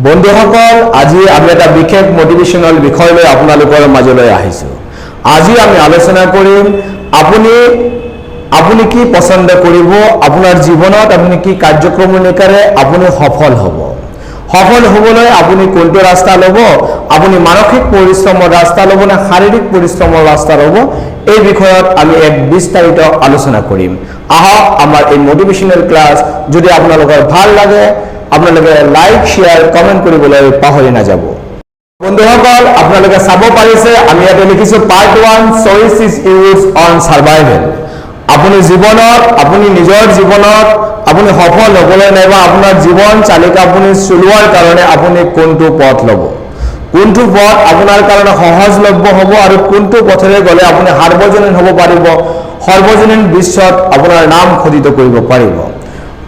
বন্ধুসকল আজি আমি এটা বিশেষ মোটিভেশনাল বিষয় লৈ আপোনালোকৰ মাজলৈ আহিছো। আজি আমি আলোচনা কৰিম আপুনি কি পছন্দ কৰিব, আপোনাৰ জীৱনত আপুনি কি কাৰ্যক্ৰমণিকাৰে আপুনি সফল হ'ব। সফল হ'বলৈ আপুনি কোনটো ৰাস্তা ল'ব, আপুনি মানসিক পৰিশ্ৰমৰ ৰাস্তা ল'ব না শাৰীৰিক পৰিশ্ৰমৰ ৰাস্তা ল'ব, এই বিষয়ত আমি এক বিস্তাৰিত আলোচনা কৰিম। আহক আমাৰ এই মোটিভেশনাল ক্লাস যদি আপোনালোকৰ ভাল লাগে আপোনালোকে লাইক শেয়াৰ কমেন্ট কৰিবলৈ পাহৰি নাযাব। বন্ধুসকল আপোনালোকে চাব পাৰিছে আমি ইয়াতে লিখিছো part 1 choice is use on survival. আপুনি জীৱনত আপুনি নিজৰ জীৱনত আপুনি সফল হ'বলৈ নাইবা আপোনাৰ জীৱন চালিকা আপুনি চলোৱাৰ কাৰণে আপুনি কোনটো পথ ল'ব, কোনটো পথ আপোনাৰ কাৰণে সহজলভ্য হ'ব আৰু কোনটো পথেৰে গ'লে আপুনি সাৰ্বজনীন হ'ব পাৰিব, সৰ্বজনীন বিশ্বত আপোনাৰ নাম খোদিত কৰিব পাৰিব।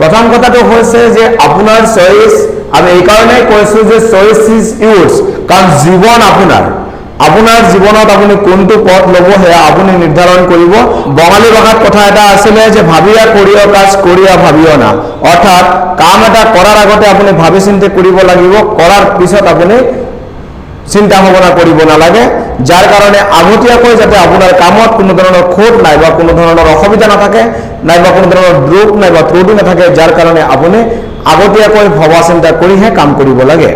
প্ৰথম কথাটো হৈছে যে আপোনাৰ চইচ, আমি এই কাৰণে কৈছো যে চইচ ইজ ইউজ, কাৰণ জীৱন আপোনাৰ জীৱনত আপুনি কোনটো পথ ল'ব সেয়া আপুনি নিৰ্ধাৰণ কৰিব। বঙালী ভাষাত কথা এটা আছিলে যে ভাবিয়া কৰিও কাজ কৰিয়া ভাবিও না, অৰ্থাৎ কাম এটা কৰাৰ আগতে আপুনি ভাবি চিন্তি কৰিব লাগিব, কৰাৰ পিছত আপুনি চিন্তা ভাৱনা কৰিব নালাগে, যাৰ কাৰণে আগতীয়াকৈ যাতে আপোনাৰ কামত কোনো ধৰণৰ খোট নাইবা কোনো ধৰণৰ অসুবিধা নাথাকে নাইবা কোনো ধৰণৰ দ্ৰোহ নাইবা ত্ৰুটি নাথাকে, যাৰ কাৰণে আপুনি আগতীয়াকৈ ভবা চিন্তা কৰিহে কাম কৰিব লাগে।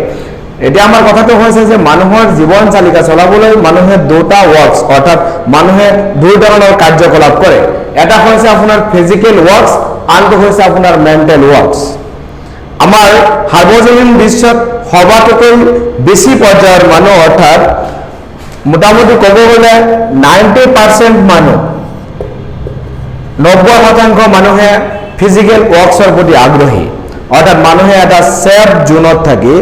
এতিয়া আমাৰ কথাটো হৈছে যে মানুহৰ জীৱন চালিকা চলাবলৈ মানুহে দুটা ওয়াৰ্কস অৰ্থাৎ মানুহে দুই ধৰণৰ কাৰ্যকলাপ কৰে। এটা হৈছে আপোনাৰ ফিজিক্যাল ওয়াৰ্কস, আনটো হৈছে আপোনাৰ মেন্টাল ওয়াৰ্কস। আমাৰ সাৰ্বজনীন বিশ্বত সবাতোকৈ বেছি পৰ্যায়ৰ মানুহ অৰ্থাৎ মোটামুটি ক'ব গ'লে 90% মানুহ 90% মানুহে ফিজিক্যাল ওয়াৰ্কসৰ প্ৰতি আগ্ৰহী, অৰ্থাৎ মানুহে এটা সেফ জোনত থাকি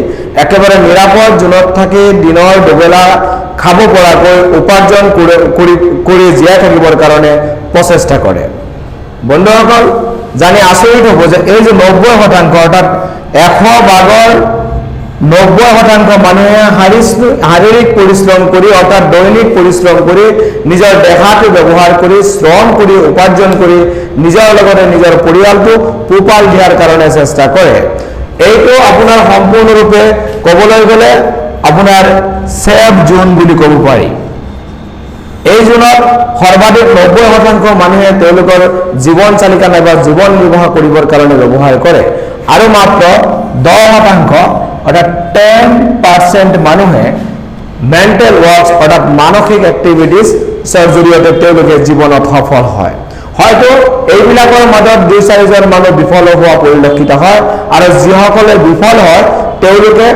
একেবাৰে নিৰাপদ জোনত থাকি দিনৰ দুবেলা খাব পৰাকৈ উপাৰ্জন কৰি জীয়াই থাকিবৰ কাৰণে প্ৰচেষ্টা কৰে। বন্ধুসকল জানি আচৰিত হ'ব যে এই যে 90% অৰ্থাৎ 100 ভাগৰ 90% মানুহে শাৰীৰিক পৰিশ্ৰম কৰি অৰ্থাৎ দৈনিক পৰিশ্ৰম কৰি নিজৰ দেহাটো ব্যৱহাৰ কৰি শ্ৰম কৰি উপাৰ্জন কৰি নিজৰ লগতে নিজৰ পৰিয়ালটো পোহপাল দিয়াৰ কাৰণে চেষ্টা কৰে। এইটো আপোনাৰ সম্পূৰ্ণৰূপে ক'বলৈ গ'লে আপোনাৰ সেফ জোন বুলি ক'ব পাৰি। এই জোনত সৰ্বাধিক 90% মানুহে তেওঁলোকৰ জীৱন চালিকা নাইবা জীৱন নিৰ্বাহ কৰিবৰ কাৰণে ব্যৱহাৰ কৰে আৰু মাত্ৰ 10% অৰ্থাৎ 10% মানুহে মেন্টাল ওয়াৰ্কস অৰ্থাৎ মানসিক এক্টিভিটিছৰ জৰিয়তে তেওঁলোকে জীৱনত সফল হয়। হয়তো এইবিলাকৰ মাজত 2-4জন মানুহ বিফল হোৱা পৰিলক্ষিত হয় আৰু যিসকলে বিফল হয় তেওঁলোকে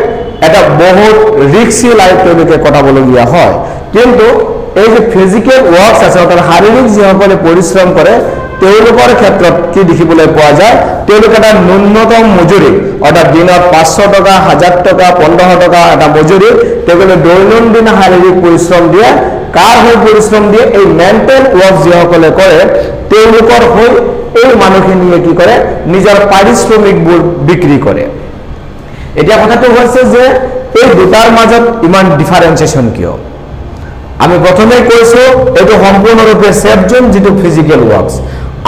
এটা বহুত ৰিস্কি লাইফ তেওঁলোকে কটাবলগীয়া হয়। কিন্তু এই যে ফিজিক্যাল ওয়াৰ্কস আছে অৰ্থাৎ শাৰীৰিক যিসকলে পৰিশ্ৰম কৰে তেওঁলোকৰ ক্ষেত্ৰত কি দেখিবলৈ পোৱা যায়, তেওঁলোকে এটা ন্যূনতম মজুৰি অৰ্থাৎ দিনত 500 টকা 1000 টকা 1500 টকা এটা মজুৰি তেওঁলোকে দৈনন্দিন শাৰীৰিক পৰিশ্ৰম দিয়ে। কাৰ হৈ পৰিশ্ৰম দিয়ে? এই মেন্টাল ওয়াৰ্ক যিসকলে কৰে তেওঁলোকৰ হৈ এই মানুহখিনিয়ে কি কৰে নিজৰ পাৰিশ্ৰমিকবোৰ বিক্ৰী কৰে। এতিয়া কথাটো হৈছে যে এই দুটাৰ মাজত ইমান ডিফাৰেন্সিয়েশন কিয়? আমি প্ৰথমে কৈছো এইটো সম্পূৰ্ণৰূপে সেফ জোন যিটো ফিজিক্যাল ওয়াৰ্কস,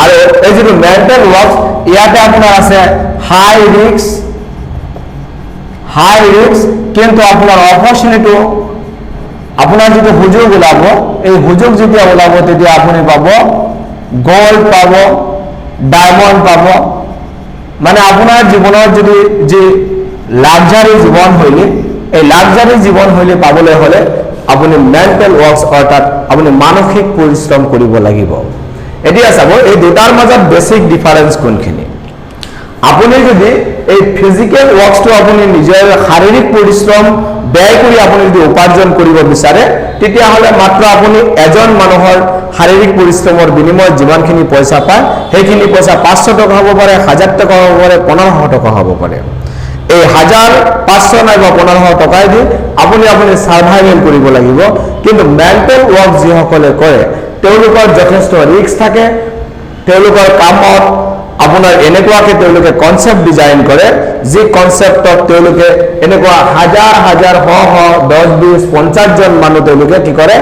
আৰু এই যিটো মেন্টাল ওয়াৰ্কস ইয়াতে আপোনাৰ আছে হাই ৰিস্ক কিন্তু আপোনাৰ অপৰচুনিটি আপোনাৰ যিটো সুযোগ ওলাব, এই সুযোগ যেতিয়া ওলাব তেতিয়া আপুনি পাব গোল্ড পাব, ডায়মন্ড পাব, মানে আপোনাৰ জীৱনৰ যদি যি লাক্সাৰি জীৱনশৈলী এই লাক্সাৰি জীৱনশৈলী পাবলৈ হ'লে আপুনি মেন্টাল ওয়াৰ্কস অৰ্থাৎ আপুনি মানসিক পৰিশ্ৰম কৰিব লাগিব। এতিয়া চাব এই দুটাৰ মাজত বেসিক ডিফাৰেন্স কোনখিনি। আপুনি যদি এই ফিজিক্যাল ওয়াৰ্কসটো আপুনি নিজৰ শাৰীৰিক পৰিশ্ৰম ব্যয় কৰি আপুনি যদি উপাৰ্জন কৰিব বিচাৰে তেতিয়াহ'লে মাত্ৰ আপুনি এজন মানুহৰ শাৰীৰিক পৰিশ্ৰমৰ বিনিময়ত যিমানখিনি পইচা পায় সেইখিনি পইচা 500 টকা হ'ব পাৰে, 1000 টকা হ'ব পাৰে, 1500 টকা হ'ব পাৰে। এই 1000, 500 নাইবা 1500 টকাই দি আপুনি সাৰ্ভাইভেল কৰিব লাগিব। কিন্তু মেন্টাল ওয়াৰ্ক যিসকলে কৰে তেওঁলোকৰ যথেষ্ট ৰিস্ক থাকে। তেওঁলোকৰ কামত আপোনাৰ এনেকুৱাকে তেওঁলোকে কনসেপ্ট ডিজাইন কৰে যি কনসেপ্টত তেওঁলোকে এনেকুৱা হাজাৰ 10-20 50জন মানুহ তেওঁলোকে কি কৰে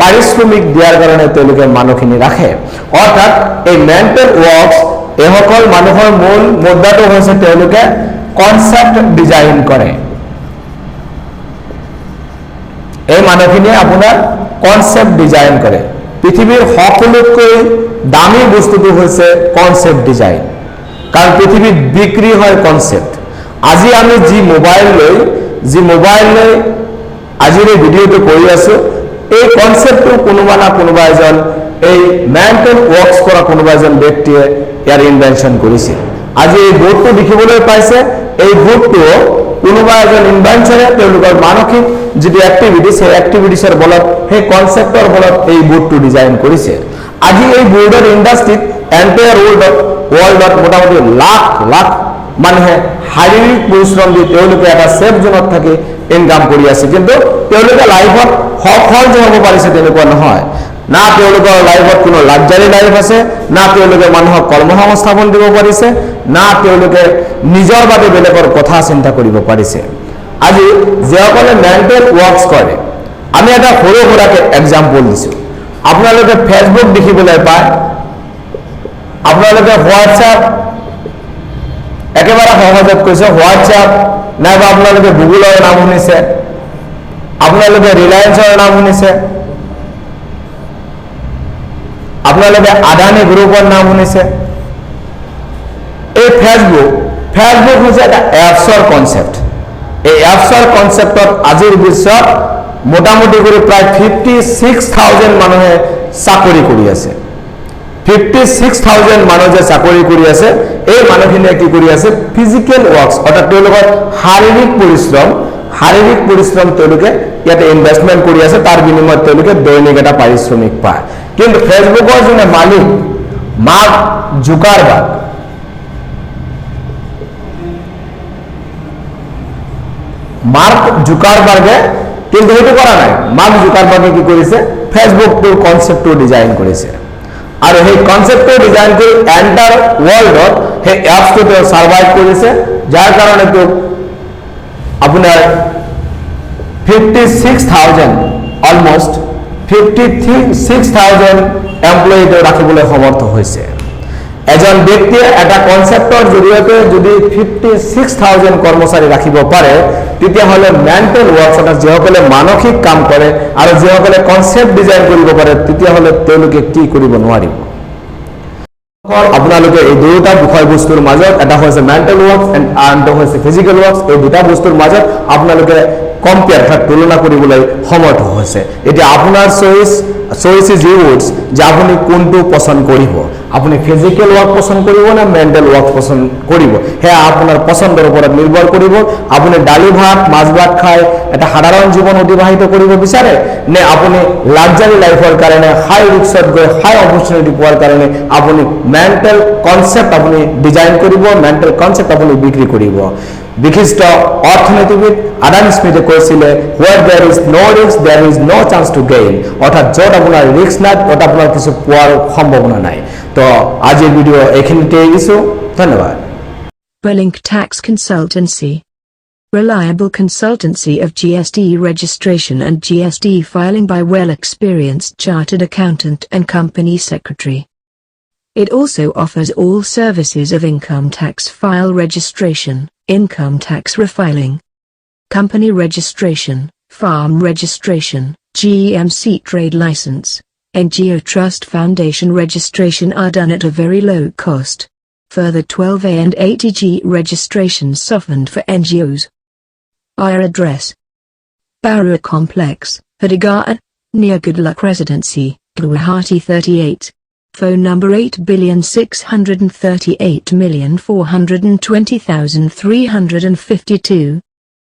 পাৰিশ্ৰমিক দিয়াৰ কাৰণে তেওঁলোকে মানুহখিনি ৰাখে। অৰ্থাৎ এই মেন্টাল ওয়াৰ্কস এইসকল মানুহৰ মূল মুদ্দাটো হৈছে তেওঁলোকে কনসেপ্ট ডিজাইন কৰে। এই মানুহখিনিয়ে আপোনাৰ কনসেপ্ট ডিজাইন কৰে পৃথিৱীৰ সকলোতকৈ দামী বস্তুটো হৈছে কনসেপ্ট ডিজাইন কাৰণ পৃথিৱীত বিক্ৰী হয় কনসেপ্ট আজি আমি যি মোবাইল লৈ আজিৰ এই ভিডিঅ'টো কৰি আছো এই কনসেপ্টটো কোনোবা না কোনোবা এজন এই মেণ্টেল ৱৰ্কছ কৰা কোনোবা এজন ব্যক্তিয়ে ইয়াৰ ইনভেনশন কৰিছে আজি এই বোৰ্ডটো দেখিবলৈ পাইছে এই বোৰ্ডটো কোনোবা এজন ইনভেনশনে তেওঁলোকৰ মানসিক যিটো এক্টিভিটি সেই এক্টিভিটিছৰ বলত সেই কনসেপ্টৰ বলত এই বোৰ্ডটো ডিজাইন কৰিছে আজি এই বোৰ্ডৰ ইণ্ডাষ্ট্ৰিত এন্টায়াৰ ওয়াৰ্ল্ডত মোটামুটি লাখ লাখ মানুহে শাৰীৰিক পৰিশ্ৰম দি তেওঁলোকে এটা সেফ জোনত থাকি ইনকাম কৰি আছে কিন্তু তেওঁলোকে লাইফত সফল হ'ব পাৰিছে তেনেকুৱা নহয় না তেওঁলোকৰ লাইফত কোনো লাক্সাৰি লাইফ আছে না তেওঁলোকে মানুহক কৰ্মসংস্থাপন দিব পাৰিছে না তেওঁলোকে নিজৰ বাবে বেলেগৰ কথা চিন্তা কৰিব পাৰিছে আজি যিসকলে মেণ্টেল ৱৰ্কছ কৰে আমি এটা সৰু সৰুকে এক্সাম্পল দিছো আপোনালোকে ফেসবুক দেখিবলৈ পায় আপোনালোকে হোৱাটছআপ একেবাৰে সহজত কৈছে হোৱাটছআপ নাইবা আপোনালোকে গুগলৰ নাম শুনিছে আপোনালোকে ৰিলায়েন্সৰ নাম শুনিছে আপোনালোকে আদানী গ্ৰুপৰ নাম শুনিছে এই ফেসবুক হৈছে এটা এপছৰ কনসেপ্ট এই এপছৰ কনসেপ্টত আজিৰ বিশ্বত মোটামুটি কৰি প্ৰায় 56,000 মানুহে চাকৰি কৰি আছে 56,000 মানুহ যে চাকৰি কৰি আছে এই মানুহখিনিয়ে কি কৰি আছে ফিজিক্যাল ওয়াৰ্কস অৰ্থাৎ তেওঁলোকৰ শাৰীৰিক পৰিশ্ৰম তেওঁলোকে ইয়াতে ইনভেষ্টমেন্ট কৰি আছে তাৰ বিনিময়ত তেওঁলোকে দৈনিক এটা পাৰিশ্ৰমিক পায় কিন্তু ফেসবুকৰ যোনে মালিক মাৰ্ক জুকাৰবাৰ্গে কিন্তু সেইটো কৰা নাই মাৰ্ক জুকাৰবাৰ্গে কি কৰিছে ফেসবুকটোৰ কনসেপ্টটো ডিজাইন কৰিছে আৰু সেই কনসেপ্টটো ডিজাইন কৰি এন্টাৰ ওয়াৰ্ল্ডত সেই এপছটো সাৰ্ভাইভ কৰিছে যাৰ কাৰণে তো আপোনাৰ 56,000 অলমোস্ট 56,000 এমপ্লয়ী ৰাখিবলৈ সমৰ্থ হৈছে এজন ব্যক্তিয়ে এটা কনসেপ্টৰ জৰিয়তে যদি 56,000 কৰ্মচাৰী ৰাখিব পাৰে তেতিয়াহলে মেণ্টেল ৱৰ্কছ যিসকলে মানসিক কাম কৰে আৰু যিসকলে কনসেপ্ট ডিজাইন কৰিব পাৰে তেতিয়াহলে তেওঁলোকে কি কৰিব নোৱাৰিব আপোনালোকে এই দুটা বিষয়বস্তুৰ মাজত এটা হৈছে মেণ্টেল ৱৰ্কছ এণ্ড আনটো হৈছে ফিজিক্যাল ৱৰ্কছ এই দুটা বস্তুৰ মাজত আপোনালোকে কম্পেয়াৰ তুলনা কৰিবলৈ সমৰ্থ হৈছে এতিয়া আপোনাৰ চইচ ইজ ইউৰ্ছ যে আপুনি কোনটো পছন্দ কৰিব আপুনি ফিজিক্যাল ওয়াৰ্ক পছন্দ কৰিব না মেণ্টেল ওয়াৰ্ক পছন্দ কৰিব হেয়া আপোনাৰ পছন্দৰ ওপৰত নিৰ্ভৰ কৰিব আপুনি ডালি ভাত মাছ ভাত খাই এটা সাধাৰণ জীৱন অতিবাহিত কৰিব বিচাৰে নে আপুনি লাক্সাৰি লাইফৰ কাৰণে হাই ৰিস্কত গৈ হাই অপৰচুনিটি পোৱাৰ কাৰণে আপুনি মেণ্টেল কনসেপ্ট আপুনি ডিজাইন কৰিব মেণ্টেল কনসেপ্ট আপুনি বিক্ৰী কৰিব বিশিষ্ট অৰ্থনীতিবিদ আদাম স্মিথে কৈছিলে where there is no risk there is no chance to gain অৰ্থাৎ য'ত আপোনাৰ ৰিস্ক নাই ত'ত আপোনাৰ কিছু পোৱাৰ সম্ভাৱনা নাই তো আজিৰ ভিডিও এইখিনিতে এৰিছো ধন্যবাদ BeLink Tax Consultancy, reliable consultancy of GST registration and GST filing by well-experienced chartered accountant and company secretary. It also offers all services of income tax file registration, income tax refiling, company registration, farm registration, GMC trade license, NGO trust foundation registration are done at a very low cost. Further 12A and 80G registrations softened for NGOs. Our address: Barua Complex, Hatigaon, near Goodluck Residency, Guwahati 38. Phone number 8,638,420,352.